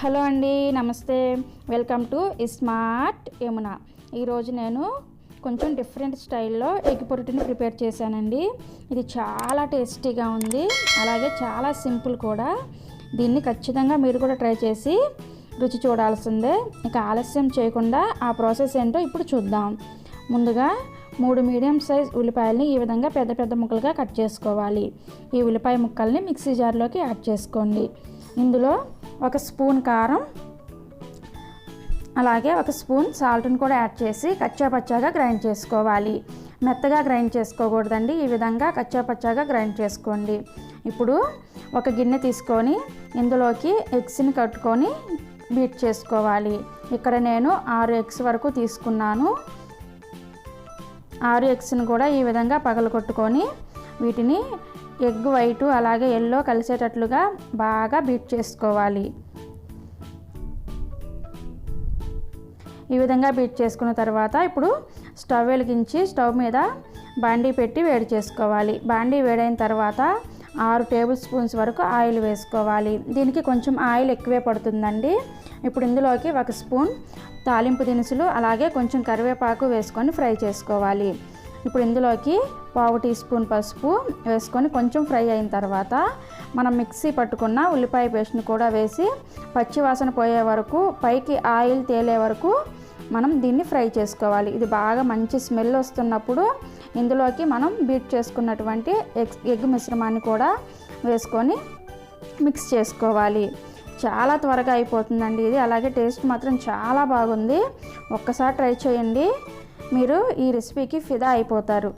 Hello అండి, నమస్తే. Welcome to iSmart Yamuna. ఈరోజు నేను కొంచెం డిఫరెంట్ స్టైల్లో ఎగ్ పొరుటుని ప్రిపేర్ చేశానండి. ఇది చాలా టేస్టీగా ఉంది, అలాగే చాలా సింపుల్ కూడా. దీన్ని ఖచ్చితంగా మీరు కూడా ట్రై చేసి రుచి చూడాల్సిందే. ఇక ఆలస్యం చేయకుండా ఆ ప్రాసెస్ ఏంటో ఇప్పుడు చూద్దాం. ముందుగా 3 మీడియం సైజ్ ఉల్లిపాయలని ఈ విధంగా పెద్ద పెద్ద ముక్కలుగా కట్ చేసుకోవాలి. ఈ ఉల్లిపాయ ముక్కల్ని మిక్సీ జార్లోకి యాడ్ చేసుకోండి. ఇందులో 1 స్పూన్ కారం, అలాగే 1 స్పూన్ సాల్ట్ని కూడా యాడ్ చేసి కచ్చాపచ్చాగా గ్రైండ్ చేసుకోవాలి. మెత్తగా గ్రైండ్ చేసుకోకూడదండి, ఈ విధంగా కచ్చాపచ్చాగా గ్రైండ్ చేసుకోండి. ఇప్పుడు ఒక గిన్నె తీసుకొని ఇందులోకి ఎగ్స్ని కట్టుకొని బీట్ చేసుకోవాలి. ఇక్కడ నేను 6 ఎగ్స్ వరకు తీసుకున్నాను. 6 ఎగ్స్ని కూడా ఈ విధంగా పగలగొట్టుకొని వీటిని ఎగ్ వైటు అలాగే ఎల్లో కలిసేటట్లుగా బాగా బీట్ చేసుకోవాలి. ఈ విధంగా బీట్ చేసుకున్న తర్వాత ఇప్పుడు స్టవ్ వెలిగించి స్టవ్ మీద బాండీ పెట్టి వేడి చేసుకోవాలి. బాండీ వేడైన తర్వాత 6 టేబుల్ స్పూన్స్ వరకు ఆయిల్ వేసుకోవాలి. దీనికి కొంచెం ఆయిల్ ఎక్కువే పడుతుందండి. ఇప్పుడు ఇందులోకి 1 స్పూన్ తాలింపు దినుసులు అలాగే కొంచెం కరివేపాకు వేసుకొని ఫ్రై చేసుకోవాలి. ఇప్పుడు ఇందులోకి 1/2 టీ స్పూన్ పసుపు వేసుకొని కొంచెం ఫ్రై అయిన తర్వాత మనం మిక్సీ పట్టుకున్న ఉల్లిపాయ పేస్ట్ని కూడా వేసి పచ్చివాసన పోయే వరకు, పైకి ఆయిల్ తేలే వరకు మనం దీన్ని ఫ్రై చేసుకోవాలి. ఇది బాగా మంచి స్మెల్ వస్తున్నప్పుడు ఇందులోకి మనం బీట్ చేసుకున్నటువంటి ఎగ్ మిశ్రమాన్ని కూడా వేసుకొని మిక్స్ చేసుకోవాలి. చాలా త్వరగా అయిపోతుందండి ఇది, అలాగే టేస్ట్ మాత్రం చాలా బాగుంది. ఒక్కసారి ట్రై చేయండి, మీరు ఈ రెసిపీకి ఫిదా అయిపోతారు.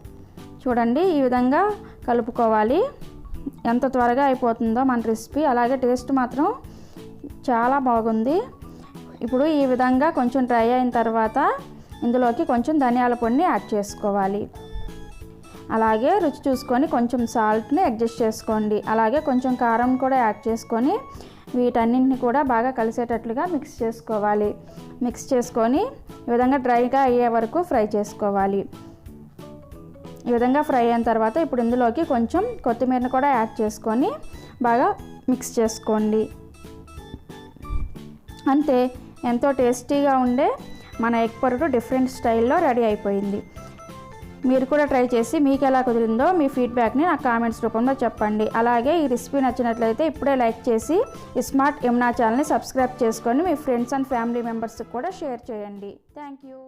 చూడండి, ఈ విధంగా కలుపుకోవాలి. ఎంత త్వరగా అయిపోతుందో మన రెసిపీ, అలాగే టేస్ట్ మాత్రం చాలా బాగుంది. ఇప్పుడు ఈ విధంగా కొంచెం డ్రై అయిన తర్వాత ఇందులోకి కొంచెం ధనియాల పొడిని యాడ్ చేసుకోవాలి. అలాగే రుచి చూసుకొని కొంచెం సాల్ట్ని అడ్జస్ట్ చేసుకోండి. అలాగే కొంచెం కారం కూడా యాడ్ చేసుకొని వీటన్నింటిని కూడా బాగా కలిసేటట్లుగా మిక్స్ చేసుకోవాలి. మిక్స్ చేసుకొని ఈ విధంగా డ్రైగా అయ్యే వరకు ఫ్రై చేసుకోవాలి. ఈ విధంగా ఫ్రై అయిన తర్వాత ఇప్పుడు ఇందులోకి కొంచెం కొత్తిమీరని కూడా యాడ్ చేసుకొని బాగా మిక్స్ చేసుకోండి. అంతే, ఎంతో టేస్టీగా ఉండే మన ఎగ్ పొరుటు డిఫరెంట్ స్టైల్లో రెడీ అయిపోయింది. మీరు కూడా ట్రై చేసి మీకు ఎలా కుదిరిందో మీ ఫీడ్బ్యాక్ని నాకు కామెంట్స్ రూపంలో చెప్పండి. అలాగే ఈ రెసిపీ నచ్చినట్లయితే ఇప్పుడే లైక్ చేసి ఇస్మార్ట్ యమునా ఛానల్ని సబ్స్క్రైబ్ చేసుకొని మీ ఫ్రెండ్స్ అండ్ ఫ్యామిలీ మెంబర్స్కి కూడా షేర్ చేయండి. Thank you.